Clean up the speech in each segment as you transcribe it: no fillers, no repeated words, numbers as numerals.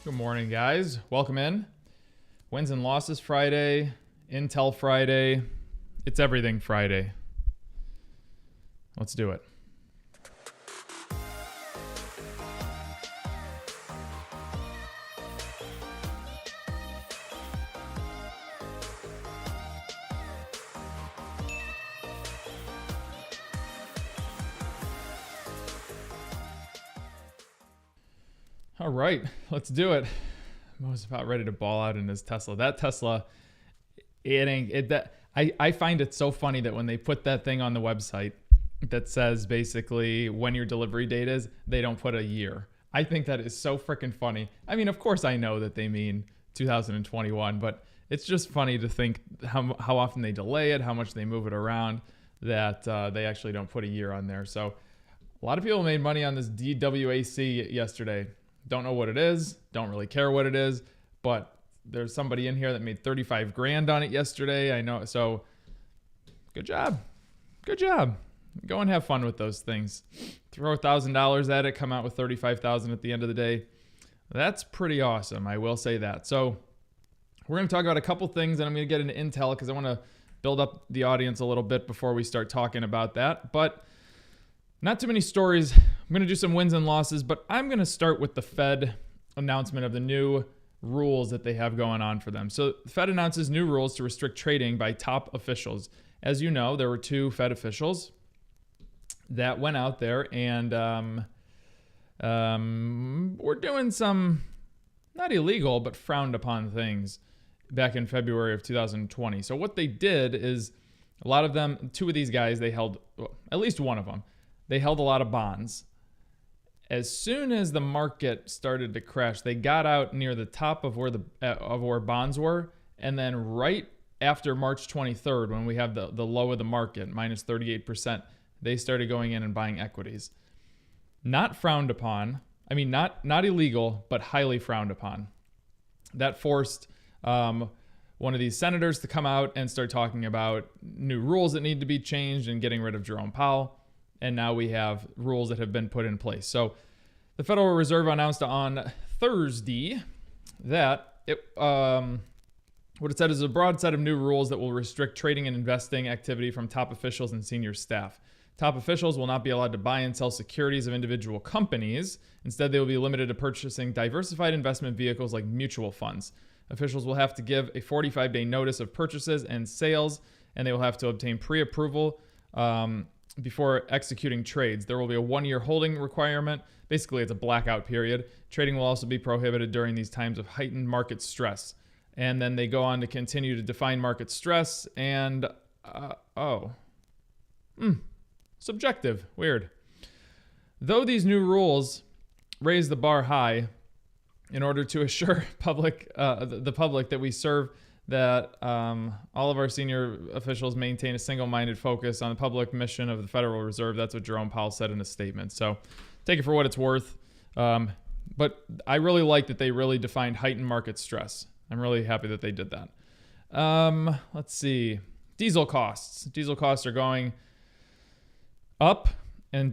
Good morning, guys. Welcome in. Wins and losses Friday, Intel Friday. It's everything Friday. Let's do it. All right, let's do it. I was about ready to ball out in his Tesla. That Tesla, I find it so funny that when they put that thing on the website that says basically when your delivery date is, they don't put a year. I think that is so freaking funny. I mean, of course I know that they mean 2021, but it's just funny to think how often they delay it, how much they move it around, that they actually don't put a year on there. So a lot of people made money on this DWAC yesterday. Don't know what it is, don't really care what it is, but there's somebody in here that made 35 grand on it yesterday. I know, so good job. Good job. Go and have fun with those things. Throw $1,000 at it, come out with 35,000 at the end of the day. That's pretty awesome, I will say that. So we're going to talk about a couple things, and I'm going to get into Intel because I want to build up the audience a little bit before we start talking about that. But not too many stories. I'm going to do some wins and losses, but I'm going to start with the Fed announcement of the new rules that they have going on for them. So the Fed announces new rules to restrict trading by top officials. As you know, there were two Fed officials that went out there and were doing some not illegal, but frowned upon things back in February of 2020. So what they did is a lot of them, two of these guys, they held, well, at least one of them, they held a lot of bonds. As soon as the market started to crash, they got out near the top of where bonds were, and then right after March 23rd, when we have the low of the market, minus 38%, they started going in and buying equities. Not frowned upon. I mean, not illegal, but highly frowned upon. That forced one of these senators to come out and start talking about new rules that need to be changed and getting rid of Jerome Powell. And now we have rules that have been put in place. So the Federal Reserve announced on Thursday that what it said is a broad set of new rules that will restrict trading and investing activity from top officials and senior staff. Top officials will not be allowed to buy and sell securities of individual companies. Instead, they will be limited to purchasing diversified investment vehicles like mutual funds. Officials will have to give a 45-day notice of purchases and sales, and they will have to obtain pre-approval before executing trades. There will be a 1-year holding requirement. Basically, it's a blackout period. Trading will also be prohibited during these times of heightened market stress. And then they go on to continue to define market stress and, subjective. Weird. Though these new rules raise the bar high in order to assure the public that we serve, that all of our senior officials maintain a single-minded focus on the public mission of the Federal Reserve. That's what Jerome Powell said in a statement. So take it for what it's worth. But I really like that they really defined heightened market stress. I'm really happy that they did that. Let's see. Diesel costs. Diesel costs are going up, and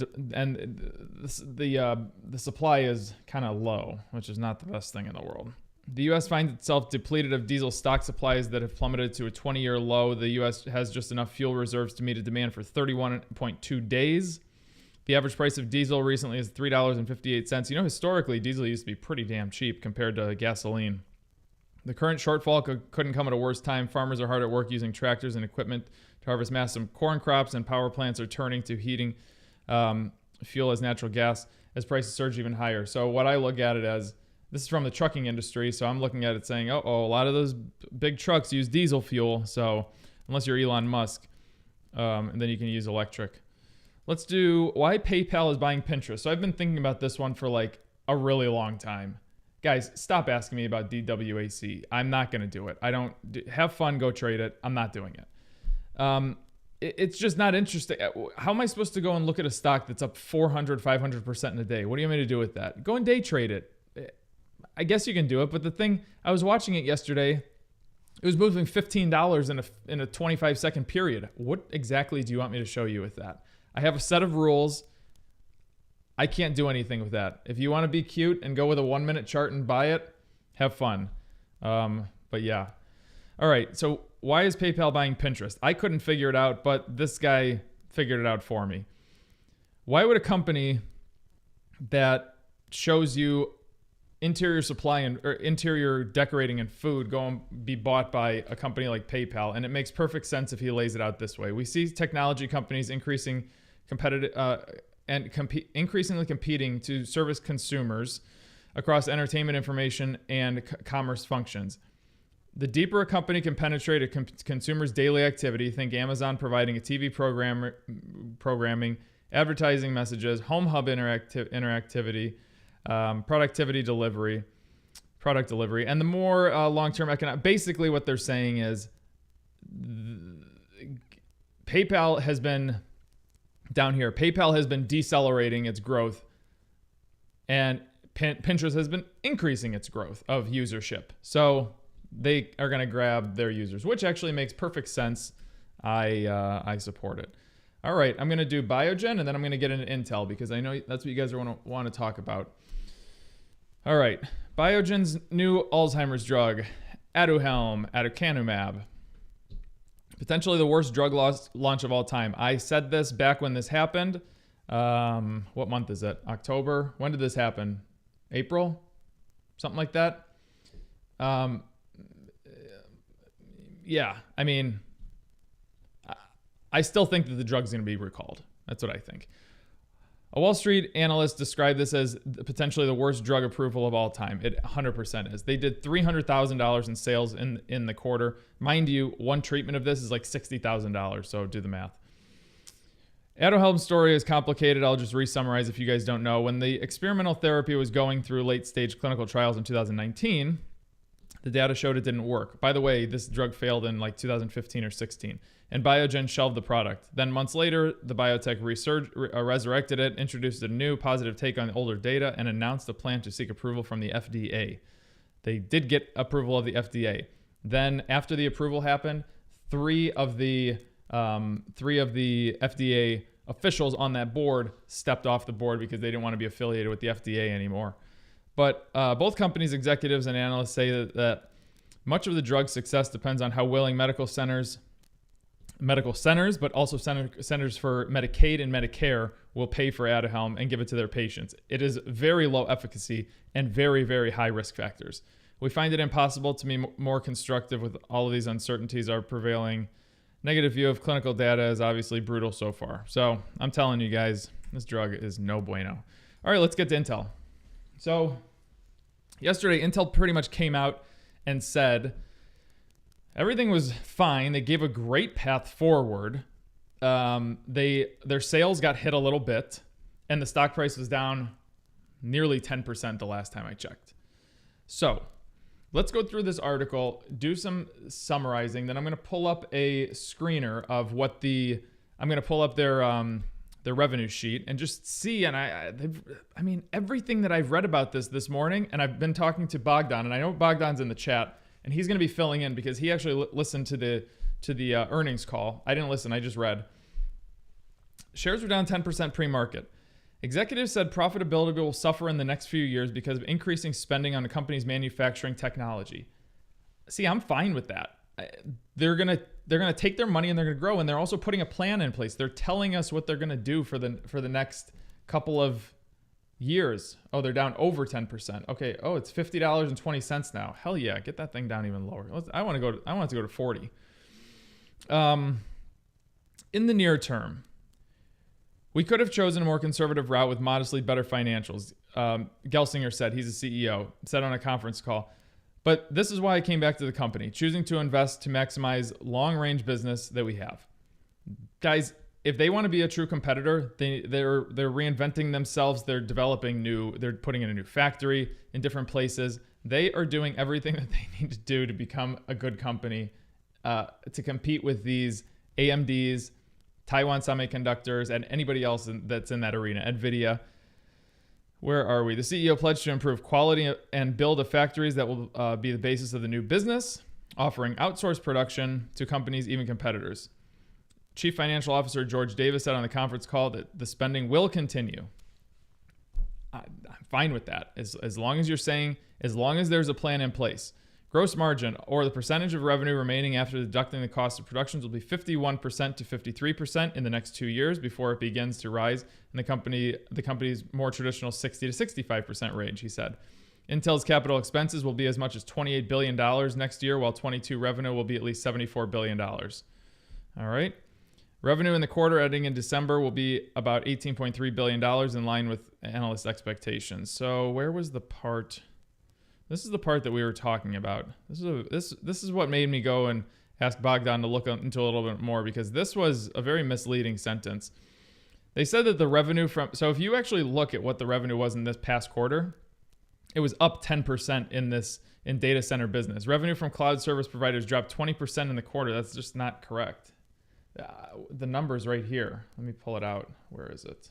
the supply is kind of low, which is not the best thing in the world. The U.S. finds itself depleted of diesel stock supplies that have plummeted to a 20-year low. The U.S. has just enough fuel reserves to meet a demand for 31.2 days. The average price of diesel recently is $3.58. You know, historically, diesel used to be pretty damn cheap compared to gasoline. The current shortfall couldn't come at a worse time. Farmers are hard at work using tractors and equipment to harvest massive corn crops, and power plants are turning to heating fuel as natural gas as prices surge even higher. So what I look at it as, this is from the trucking industry, so I'm looking at it saying, a lot of those big trucks use diesel fuel, so unless you're Elon Musk, and then you can use electric. Let's do why PayPal is buying Pinterest. So I've been thinking about this one for like a really long time. Guys, stop asking me about DWAC. I'm not going to do it. Have fun, go trade it. I'm not doing it. It's just not interesting. How am I supposed to go and look at a stock that's up 400, 500% in a day? What do you want me to do with that? Go and day trade it. I guess you can do it, but the thing, I was watching it yesterday. It was moving $15 in a 25-second period. What exactly do you want me to show you with that? I have a set of rules. I can't do anything with that. If you want to be cute and go with a 1-minute chart and buy it, have fun. But yeah. All right, so why is PayPal buying Pinterest? I couldn't figure it out, but this guy figured it out for me. Why would a company that shows you interior supply or interior decorating and food go and be bought by a company like PayPal? And it makes perfect sense if he lays it out this way. We see technology companies increasingly competing to service consumers across entertainment, information, and commerce functions. The deeper a company can penetrate a consumer's daily activity, think Amazon providing a TV programming, advertising messages, home hub interactivity, product delivery, and the more long-term economic. Basically, what they're saying is PayPal has been down here. PayPal has been decelerating its growth, and Pinterest has been increasing its growth of usership. So they are going to grab their users, which actually makes perfect sense. I support it. All right, I'm going to do Biogen, and then I'm going to get into Intel because I know that's what you guys want to talk about. All right, Biogen's new Alzheimer's drug, aducanumab. Potentially the worst drug launch of all time. I said this back when this happened. What month is it? October? When did this happen? April? Something like that? Yeah, I mean, I still think that the drug's going to be recalled. That's what I think. A Wall Street analyst described this as potentially the worst drug approval of all time. It 100% is. They did $300,000 in sales in the quarter. Mind you, one treatment of this is like $60,000, so do the math. Aduhelm's story is complicated. I'll just re-summarize if you guys don't know. When the experimental therapy was going through late-stage clinical trials in 2019, the data showed it didn't work. By the way, this drug failed in like 2015 or 16, and Biogen shelved the product. Then months later, the biotech resurrected it, introduced a new positive take on older data, and announced a plan to seek approval from the FDA. They did get approval of the FDA. Then after the approval happened, three of the FDA officials on that board stepped off the board because they didn't want to be affiliated with the FDA anymore. But both companies' executives and analysts say that much of the drug's success depends on how willing medical centers medical centers, but also centers for Medicaid and Medicare will pay for Aduhelm and give it to their patients. It is very low efficacy and very, very high risk factors. We find it impossible to be more constructive with all of these uncertainties. Our prevailing negative view of clinical data is obviously brutal so far. So I'm telling you guys, this drug is no bueno. All right, let's get to Intel. So yesterday, Intel pretty much came out and said everything was fine. They gave a great path forward. Their sales got hit a little bit, and the stock price was down nearly 10% the last time I checked. So let's go through this article, do some summarizing. Then I'm going to pull up a screener of what I'm going to pull up their revenue sheet and just see. And I mean, everything that I've read about this morning, and I've been talking to Bogdan, and I know Bogdan's in the chat, and he's going to be filling in because he actually listened to the earnings call. I didn't listen. I just read. Shares were down 10% pre-market. Executives said profitability will suffer in the next few years because of increasing spending on the company's manufacturing technology. See, I'm fine with that. They're gonna take their money and they're gonna grow, and they're also putting a plan in place. They're telling us what they're gonna do for the next couple of years. Oh, they're down over 10%. Okay. Oh, it's $50.20 now. Hell yeah, get that thing down even lower. I want it to go to 40. In the near term, we could have chosen a more conservative route with modestly better financials. Gelsinger said, he's a CEO, said on a conference call. But this is why I came back to the company, choosing to invest to maximize long-range business that we have. Guys, if they want to be a true competitor, they're reinventing themselves. They're developing they're putting in a new factory in different places. They are doing everything that they need to do to become a good company, to compete with these AMDs, Taiwan Semiconductors, and anybody else that's in that arena. NVIDIA. Where are we? The CEO pledged to improve quality and build factories that will be the basis of the new business, offering outsourced production to companies, even competitors. Chief Financial Officer George Davis said on the conference call that the spending will continue. I'm fine with that. As long as you're saying, as long as there's a plan in place. Gross margin, or the percentage of revenue remaining after deducting the cost of productions, will be 51% to 53% in the next 2 years before it begins to rise in the company's more traditional 60 to 65% range, he said. Intel's capital expenses will be as much as $28 billion next year, while 22 revenue will be at least $74 billion. All right. Revenue in the quarter ending in December will be about $18.3 billion, in line with analyst expectations. So where was the part? This is the part that we were talking about. This is what made me go and ask Bogdan to look into a little bit more, because this was a very misleading sentence. They said that the revenue so if you actually look at what the revenue was in this past quarter, it was up 10% in data center business. Revenue from cloud service providers dropped 20% in the quarter. That's just not correct. The number's right here. Let me pull it out. Where is it?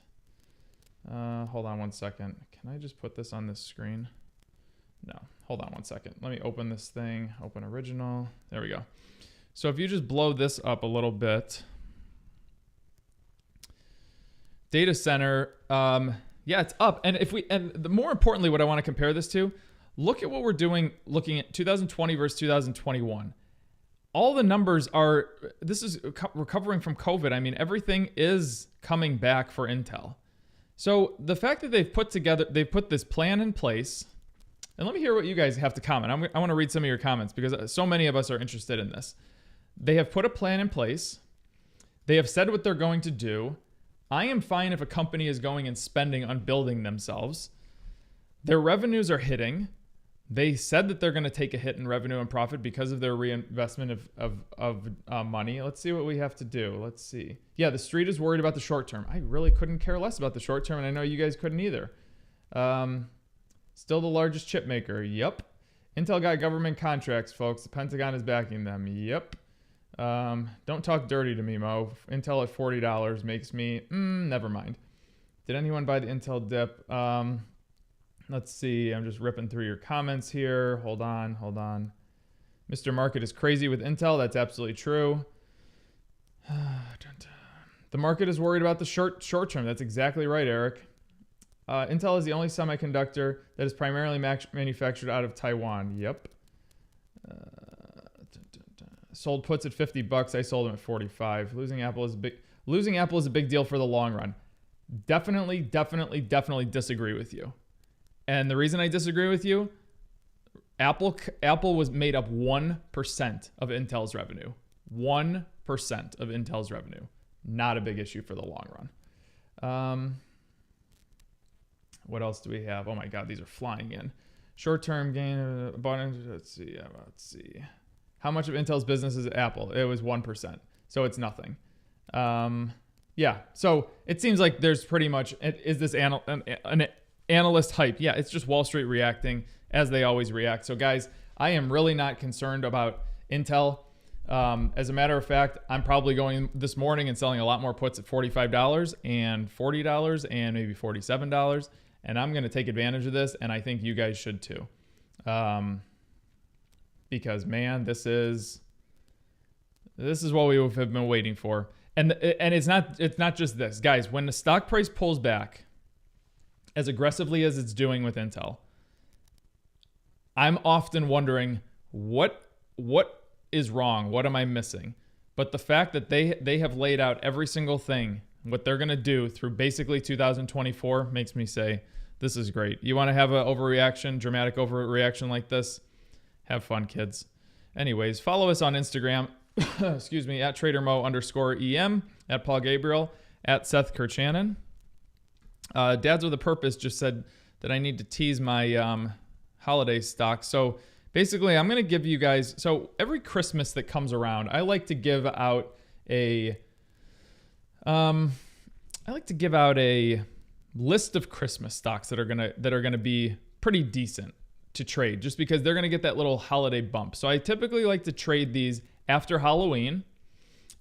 Hold on one second. Can I just put this on this screen? No, hold on one second. Let me open this thing, open original. There we go. So if you just blow this up a little bit, data center, yeah, it's up. And more importantly, what I want to compare this to, look at what we're doing, looking at 2020 versus 2021. All the numbers this is recovering from COVID. I mean, everything is coming back for Intel. So the fact that they've put this plan in place. And let me hear what you guys have to comment. I want to read some of your comments because so many of us are interested in this. They have put a plan in place. They have said what they're going to do. I am fine if a company is going and spending on building themselves. Their revenues are hitting. They said that they're going to take a hit in revenue and profit because of their reinvestment of money. Let's see what we have to do. Let's see. Yeah, the street is worried about the short term. I really couldn't care less about the short term, and I know you guys couldn't either. Still the largest chip maker. Yep. Intel got government contracts, folks. The Pentagon is backing them. Yep. Don't talk dirty to me, Mo. Intel at $40 makes me, never mind. Did anyone buy the Intel dip? Let's see. I'm just ripping through your comments here. Hold on. Mr. Market is crazy with Intel. That's absolutely true. The market is worried about the short term. That's exactly right, Eric. Intel is the only semiconductor that is primarily manufactured out of Taiwan. Yep. sold puts at $50. I sold them at 45. Losing Apple is a big deal for the long run. Definitely disagree with you. And the reason I disagree with you, Apple was made up 1% of Intel's revenue. 1% of Intel's revenue. Not a big issue for the long run. What else do we have? Oh my God, these are flying in. Short-term gain. Let's see. How much of Intel's business is Apple? It was 1%. So it's nothing. Yeah. So it seems like there's pretty much, is this an analyst hype? Yeah, it's just Wall Street reacting as they always react. So guys, I am really not concerned about Intel. As a matter of fact, I'm probably going this morning and selling a lot more puts at $45 and $40 and maybe $47. And I'm going to take advantage of this. And I think you guys should too. Because man, this is what we have been waiting for. And it's not just this, guys. When the stock price pulls back as aggressively as it's doing with Intel, I'm often wondering what is wrong. What am I missing? But the fact that they have laid out every single thing, what they're going to do through basically 2024, makes me say this is great. You want to have a dramatic overreaction like this? Have fun, kids. Anyways, follow us on Instagram. Excuse me, at TraderMo_EM, at Paul Gabriel, at Seth Kirchanan. Dads with a Purpose just said that I need to tease my holiday stock. So basically, I'm going to give you guys, so every Christmas that comes around, I like to give out a list of Christmas stocks that are going to be pretty decent to trade, just because they're going to get that little holiday bump. So I typically like to trade these after Halloween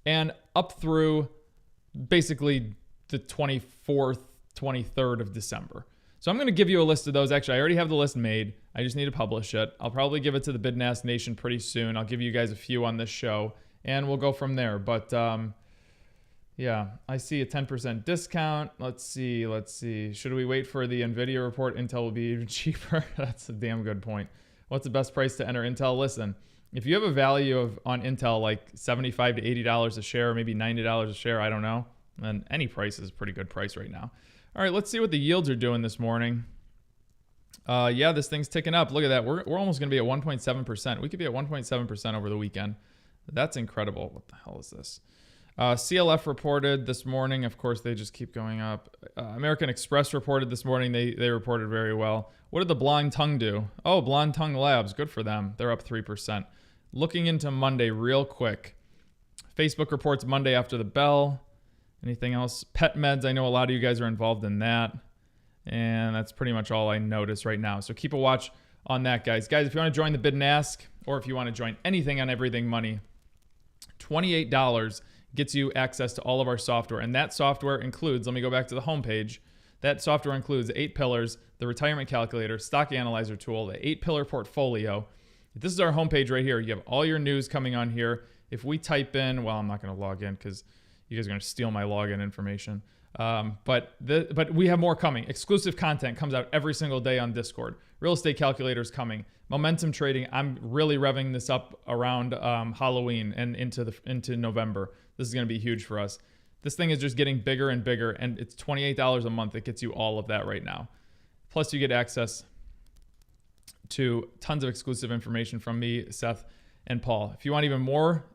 and up through basically the 24th, 23rd of December. So I'm going to give you a list of those. Actually, I already have the list made. I just need to publish it. I'll probably give it to the Bid and Ask Nation pretty soon. I'll give you guys a few on this show, and we'll go from there. But yeah, I see a 10% discount. Let's see. Should we wait for the NVIDIA report? Intel will be even cheaper. That's a damn good point. What's the best price to enter Intel? Listen, if you have a value on Intel like $75 to $80 a share, maybe $90 a share, I don't know, then any price is a pretty good price right now. All right, let's see what the yields are doing this morning. Yeah, this thing's ticking up. Look at that. We're almost going to be at 1.7%. We could be at 1.7% over the weekend. That's incredible. What the hell is this? CLF reported this morning. Of course, they just keep going up. American Express reported this morning. They reported very well. What did the Blind Tongue do? Oh, Blind Tongue Labs. Good for them. They're up 3%. Looking into Monday real quick. Facebook reports Monday after the bell. Anything else? Pet meds. I know a lot of you guys are involved in that. And that's pretty much all I notice right now. So keep a watch on that, guys. Guys, if you want to join the Bid and Ask, or if you want to join anything on Everything Money, $28 gets you access to all of our software. And that software includes, let me go back to the homepage. That software includes 8 pillars, the retirement calculator, stock analyzer tool, the 8-pillar portfolio. This is our homepage right here. You have all your news coming on here. If we type in, well, I'm not going to log in because you guys are going to steal my login information. But we have more coming. Exclusive content comes out every single day on Discord. Real estate calculators coming. Momentum trading. I'm really revving this up around Halloween and into November. This is going to be huge for us. This thing is just getting bigger and bigger, and it's $28 a month. It gets you all of that right now. Plus, you get access to tons of exclusive information from me, Seth, and Paul. If you want even more,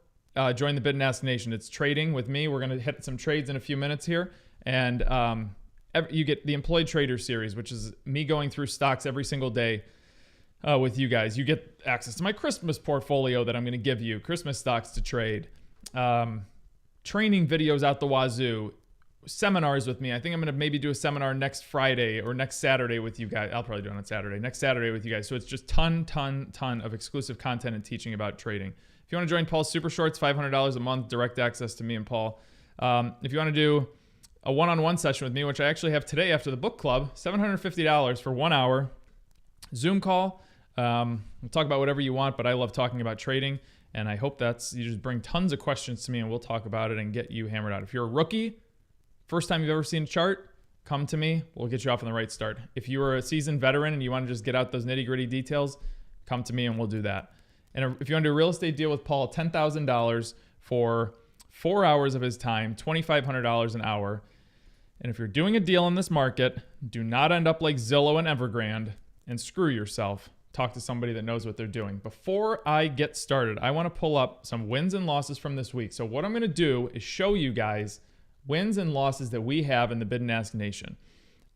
join the Bid and Ask Nation. It's trading with me. We're going to hit some trades in a few minutes here. And you get the Employed Trader series, which is me going through stocks every single day with you guys. You get access to my Christmas portfolio that I'm going to give you, Christmas stocks to trade, training videos out the wazoo, seminars with me. I think I'm going to maybe do a seminar next Friday or next Saturday with you guys. I'll probably do it on Saturday. Next Saturday with you guys. So it's just ton of exclusive content and teaching about trading. If you want to join Paul's Super Shorts, $500 a month, direct access to me and Paul. If you want to do a one-on-one session with me, which I actually have today after the book club, $750 for 1 hour Zoom call. We'll talk about whatever you want, but I love talking about trading, and I hope you just bring tons of questions to me, and we'll talk about it and get you hammered out. If you're a rookie, first time you've ever seen a chart, come to me. We'll get you off on the right start. If you are a seasoned veteran and you want to just get out those nitty-gritty details, come to me and we'll do that. And if you want to do a real estate deal with Paul, $10,000 for 4 hours of his time, $2,500 an hour. And if you're doing a deal in this market, do not end up like Zillow and Evergrande and screw yourself. Talk to somebody that knows what they're doing. Before I get started, I want to pull up some wins and losses from this week. So what I'm going to do is show you guys wins and losses that we have in the Bid and Ask Nation.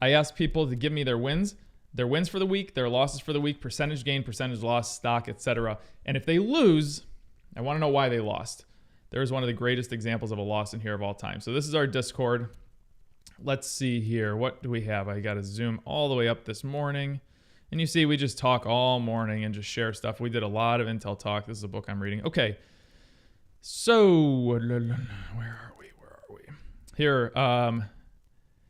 I asked people to give me their wins for the week, their losses for the week, percentage gain, percentage loss, stock, etc. And if they lose, I want to know why they lost. There's one of the greatest examples of a loss in here of all time. So this is our Discord. Let's see here. What do we have? I got to zoom all the way up this morning. And you see, we just talk all morning and just share stuff. We did a lot of Intel talk. This is a book I'm reading. Okay. So, where are we? Here,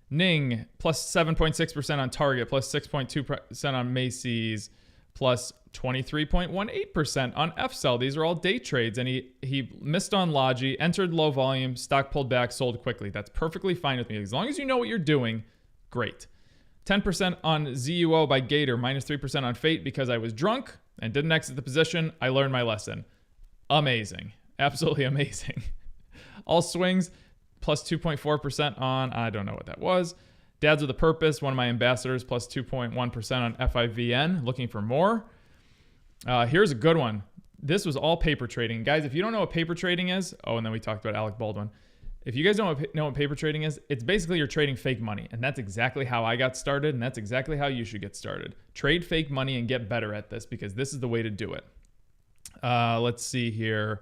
Ning, plus 7.6% on Target, plus 6.2% on Macy's, plus 23.18% on FCell. These are all day trades. And he missed on Logi, entered low volume, stock pulled back, sold quickly. That's perfectly fine with me. As long as you know what you're doing, great. 10% on ZUO by Gator, minus 3% on Fate because I was drunk and didn't exit the position. I learned my lesson. Amazing. Absolutely amazing. All swings, plus 2.4% on, I don't know what that was. Dads with a Purpose, one of my ambassadors, plus 2.1% on FIVN. Looking for more. Here's a good one. This was all paper trading. Guys, if you don't know what paper trading is, and then we talked about Alec Baldwin. If you guys don't know what paper trading is, it's basically you're trading fake money. And that's exactly how I got started, and that's exactly how you should get started. Trade fake money and get better at this because this is the way to do it. Let's see here.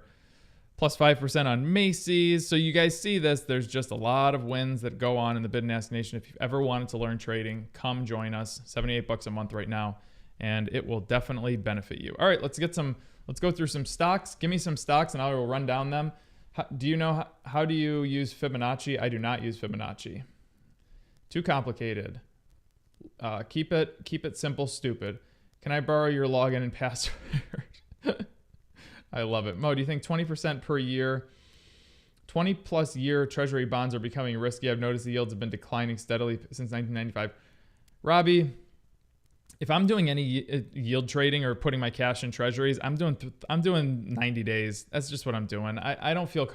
Plus 5% on Macy's. So you guys see this. There's just a lot of wins that go on in the Bid and Ask Nation. If you've ever wanted to learn trading, come join us. $78 a month right now, and it will definitely benefit you. All right, let's go through some stocks. Give me some stocks, and I will run down them. How do you use Fibonacci? I do not use Fibonacci. Too complicated. Keep it simple, stupid. Can I borrow your login and password? I love it. Mo, do you think 20% per year, 20 plus year treasury bonds are becoming risky? I've noticed the yields have been declining steadily since 1995. Robbie, if I'm doing any yield trading or putting my cash in treasuries, I'm doing 90 days. That's just what I'm doing. I don't feel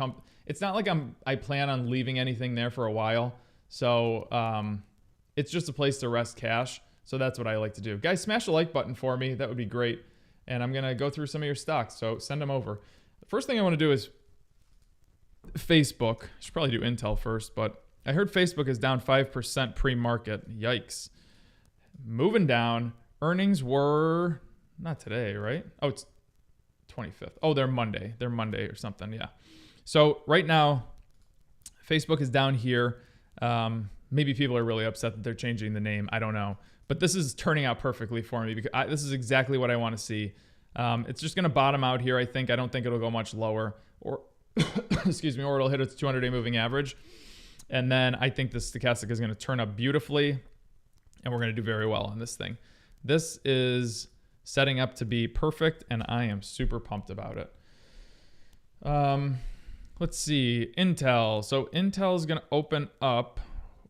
it's not like I plan on leaving anything there for a while. So it's just a place to rest cash. So that's what I like to do. Guys, smash the like button for me. That would be great. And I'm going to go through some of your stocks. So send them over. The first thing I want to do is Facebook. I should probably do Intel first, but I heard Facebook is down 5% pre-market. Yikes. Moving down. Earnings were not today, right? Oh, it's 25th. Oh, they're Monday. They're Monday or something. Yeah. So right now, Facebook is down here. Maybe people are really upset that they're changing the name. I don't know. But this is turning out perfectly for me because this is exactly what I want to see. It's just going to bottom out here, I think. I don't think it'll go much lower or, excuse me, or it'll hit its 200-day moving average. And then I think this stochastic is going to turn up beautifully, and we're going to do very well on this thing. This is setting up to be perfect, and I am super pumped about it. Let's see. Intel. So Intel is going to open up.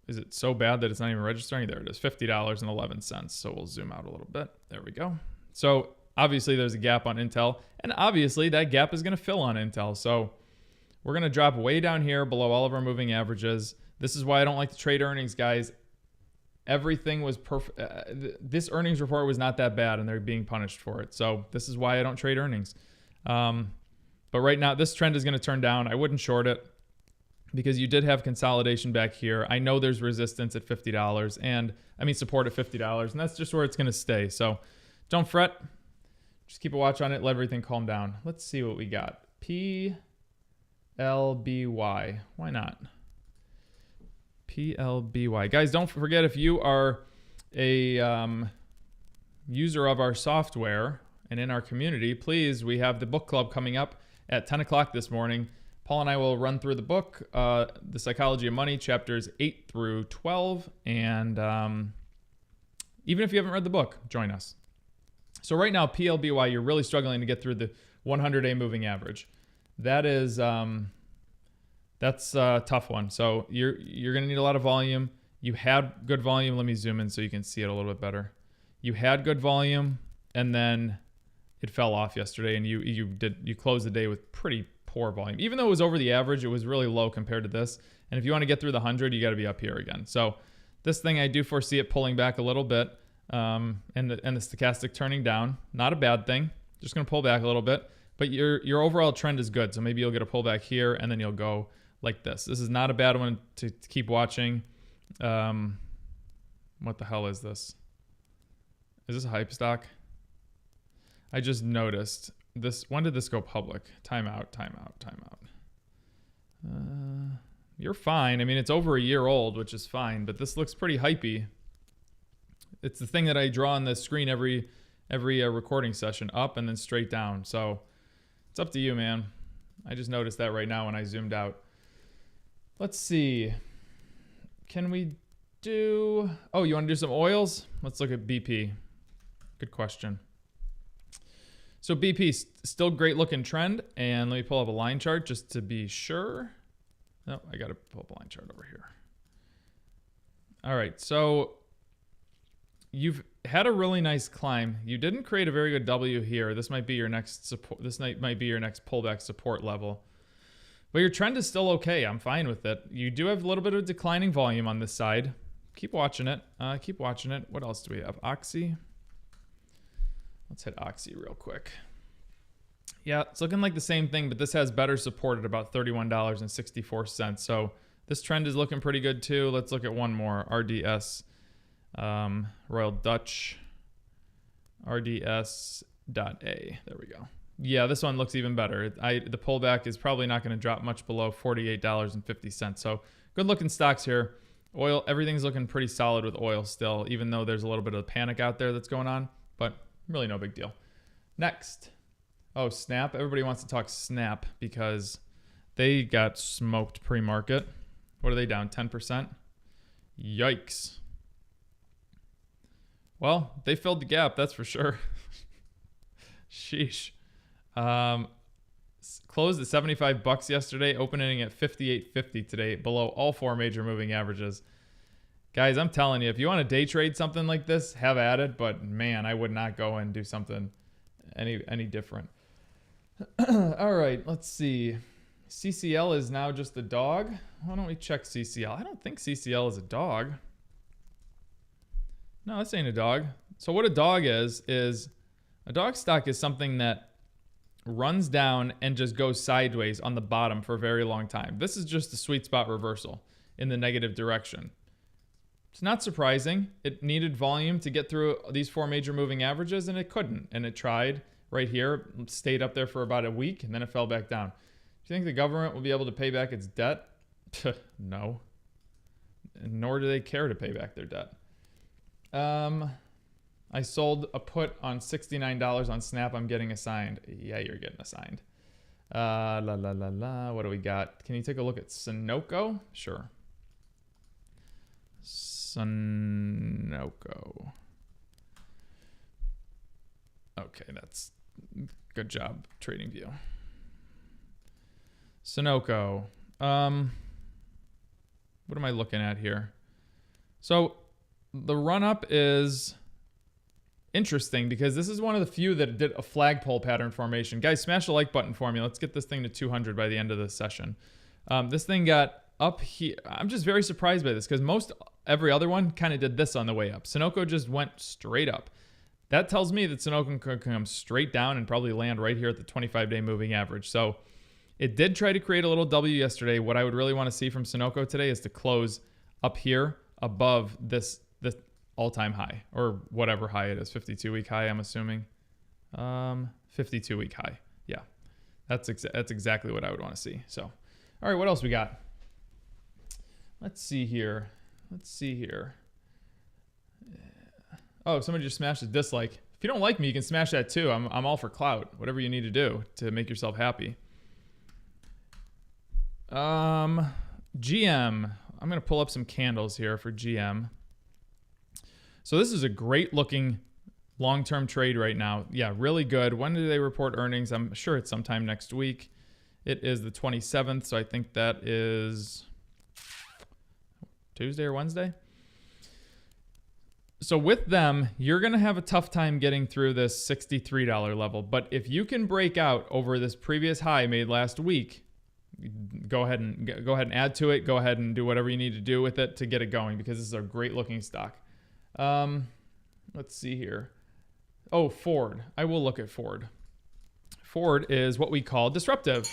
Is it so bad that it's not even registering? There it is, $50.11. So we'll zoom out a little bit. There we go. So obviously there's a gap on Intel, and obviously that gap is going to fill on Intel. So we're going to drop way down here below all of our moving averages. This is why I don't like to trade earnings, guys. Everything was perfect. This earnings report was not that bad, and they're being punished for it. So this is why I don't trade earnings. But right now, this trend is going to turn down. I wouldn't short it because you did have consolidation back here. I know there's resistance at $50, and I mean support at $50, and that's just where it's going to stay. So don't fret. Just keep a watch on it. Let everything calm down. Let's see what we got. PLBY. Why not? PLBY. Guys, don't forget, if you are a user of our software and in our community, please, we have the book club coming up at 10 o'clock this morning. Paul and I will run through the book, The Psychology of Money, chapters 8 through 12. And even if you haven't read the book, join us. So right now, PLBY, you're really struggling to get through the 100-day moving average. That is... That's a tough one. So you're going to need a lot of volume. You had good volume. Let me zoom in so you can see it a little bit better. You had good volume, and then it fell off yesterday, and you closed the day with pretty poor volume. Even though it was over the average, it was really low compared to this. And if you want to get through the 100, you got to be up here again. So this thing, I do foresee it pulling back a little bit, and the stochastic turning down. Not a bad thing. Just going to pull back a little bit, but your overall trend is good. So maybe you'll get a pullback here, and then you'll go like this. This is not a bad one to keep watching. What the hell is this? Is this a hype stock? I just noticed this. When did this go public? Timeout. You're fine. I mean, it's over a year old, which is fine, but this looks pretty hypey. It's the thing that I draw on the screen every recording session, up and then straight down. So it's up to you, man. I just noticed that right now when I zoomed out. Let's see. Can we do... Oh, you want to do some oils? Let's look at BP. Good question. So BP, still great looking trend. And let me pull up a line chart just to be sure. No, I got to pull up a line chart over here. All right, so you've had a really nice climb. You didn't create a very good W here. This might be your next support. This might be your next pullback support level. But your trend is still okay. I'm fine with it. You do have a little bit of declining volume on this side. Keep watching it. Keep watching it. What else do we have? Oxy. Let's hit Oxy real quick. Yeah, it's looking like the same thing, but this has better support at about $31.64. So this trend is looking pretty good too. Let's look at one more. RDS, Royal Dutch, RDS.A. There we go. Yeah, this one looks even better. The pullback is probably not going to drop much below $48.50. So good looking stocks here. Oil, everything's looking pretty solid with oil still, even though there's a little bit of panic out there that's going on, but really no big deal. Next. Oh, Snap. Everybody wants to talk Snap because they got smoked pre-market. What are they down? 10%? Yikes. Well, they filled the gap, that's for sure. Sheesh. Closed at 75 bucks yesterday, opening at 58.50 today, below all four major moving averages. Guys, I'm telling you, if you want to day trade something like this, have at it, but man, I would not go and do something any different. All right, let's see. CCL is now just a dog. Why don't we check CCL? I don't think CCL is a dog. No, this ain't a dog. So what a dog is a dog stock is something that runs down and just goes sideways on the bottom for a very long time. This is just a sweet spot reversal in the negative direction. It's not surprising. It needed volume to get through these four major moving averages, and it couldn't. And it tried right here, stayed up there for about a week, and then it fell back down. Do you think the government will be able to pay back its debt? No. Nor do they care to pay back their debt. I sold a put on $69 on Snap. I'm getting assigned. Yeah, you're getting assigned. What do we got? Can you take a look at Sunoco? Sure. Sunoco. Okay, that's good job, TradingView. Sunoco. What am I looking at here? So the run-up is interesting because this is one of the few that did a flagpole pattern formation. Guys, smash the like button for me. Let's get this thing to 200 by the end of the session. This thing got up here. I'm just very surprised by this because every other one kind of did this on the way up. Sunoco just went straight up. That tells me that Sunoco can come straight down and probably land right here at the 25-day moving average. So it did try to create a little W yesterday. What I would really want to see from Sunoco today is to close up here above this all-time high, or whatever high it is, 52-week high, I'm assuming. 52-week high. Yeah, that's exactly what I would want to see. So, all right, what else we got? Let's see here. Oh, somebody just smashed a dislike. If you don't like me, you can smash that too. I'm all for clout. Whatever you need to do to make yourself happy. GM. I'm going to pull up some candles here for GM. So this is a great looking long-term trade right now. Yeah, really good. When do they report earnings? I'm sure it's sometime next week. It is the 27th, so I think that is Tuesday or Wednesday. So with them, you're going to have a tough time getting through this $63 level. But if you can break out over this previous high made last week, go ahead and add to it. Go ahead and do whatever you need to do with it to get it going, because this is a great looking stock. Let's see here. Oh, Ford. I will look at Ford. Ford is what we call disruptive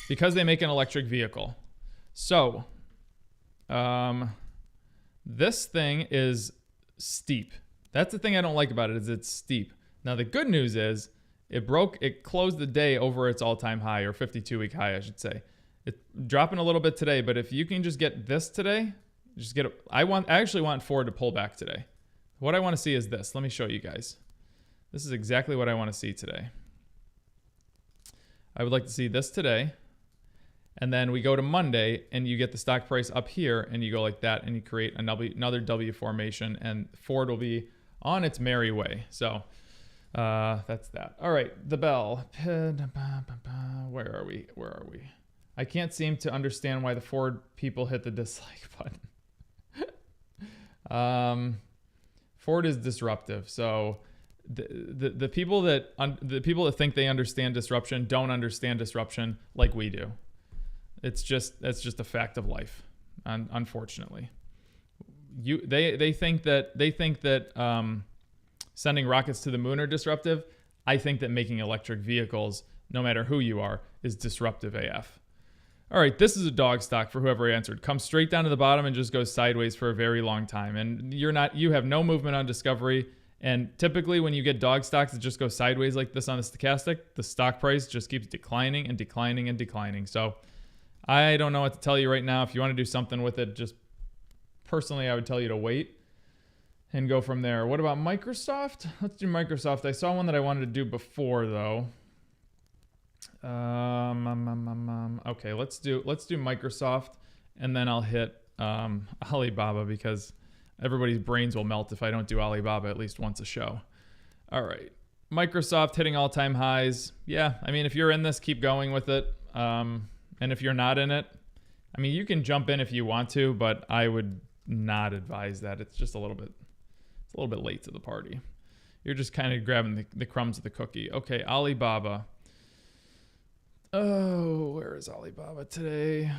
because they make an electric vehicle. So this thing is steep. That's the thing I don't like about it, is it's steep. Now the good news is it closed the day over its all-time high, or 52-week high, I should say. It's dropping a little bit today, but if you can just get this today, just get it. I actually want Ford to pull back today. What I want to see is this. Let me show you guys. This is exactly what I want to see today. I would like to see this today. And then we go to Monday and you get the stock price up here and you go like that and you create another W formation, and Ford will be on its merry way. So that's that. All right, the bell. Where are we? I can't seem to understand why the Ford people hit the dislike button. Ford is disruptive. So the people that think they understand disruption don't understand disruption like we do. That's just a fact of life, unfortunately. They think that sending rockets to the moon are disruptive. I think that making electric vehicles, no matter who you are, is disruptive AF. All right, this is a dog stock for whoever answered. Comes straight down to the bottom and just goes sideways for a very long time. And you have no movement on discovery. And typically when you get dog stocks that just go sideways like this on the stochastic, the stock price just keeps declining and declining and declining. So I don't know what to tell you right now. If you want to do something with it, just personally, I would tell you to wait and go from there. What about Microsoft? Let's do Microsoft. I saw one that I wanted to do before though. Okay, let's do Microsoft, and then I'll hit Alibaba, because everybody's brains will melt if I don't do Alibaba at least once a show. All right, Microsoft hitting all-time highs. Yeah, I mean, if you're in this, keep going with it. And if you're not in it, I mean, you can jump in if you want to, but I would not advise that. It's just a little bit late to the party. You're just kind of grabbing the crumbs of the cookie. Okay, Alibaba. Oh, where is Alibaba today?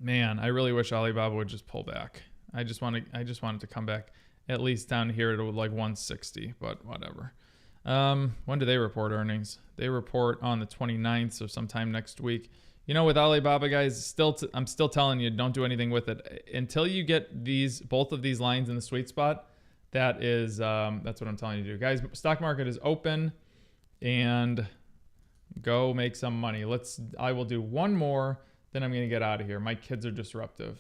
Man, I really wish Alibaba would just pull back. I just want it to come back at least down here to like 160, but whatever. When do they report earnings? They report on the 29th, so sometime next week. You know, with Alibaba, guys, I'm still telling you, don't do anything with it until you get both of these lines in the sweet spot. That's what I'm telling you to do, guys. Stock market is open, and go make some money. I will do one more, then I'm gonna get out of here. My kids are disruptive.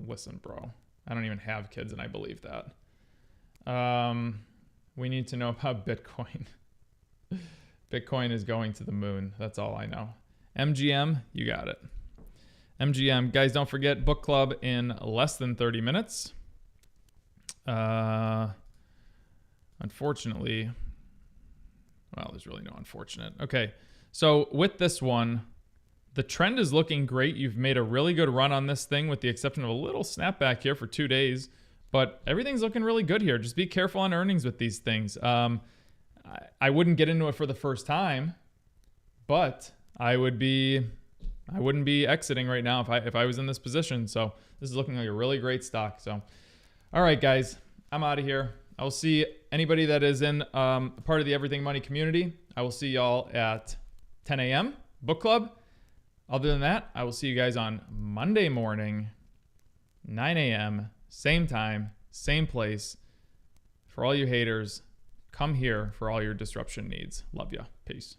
Listen, bro, I don't even have kids, and I believe that. We need to know about Bitcoin. Bitcoin is going to the moon. That's all I know. MGM, you got it. MGM, guys, don't forget book club in less than 30 minutes. Unfortunately, well, there's really no unfortunate. Okay, so with this one, the trend is looking great. You've made a really good run on this thing with the exception of a little snapback here for 2 days. But everything's looking really good here. Just be careful on earnings with these things. I wouldn't get into it for the first time, but I wouldn't be exiting right now if I was in this position. So this is looking like a really great stock. So, all right, guys, I'm out of here. I will see anybody that is in part of the Everything Money community. I will see y'all at 10 a.m. book club. Other than that, I will see you guys on Monday morning, 9 a.m. Same time, same place. For all you haters, come here for all your disruption needs. Love ya. Peace.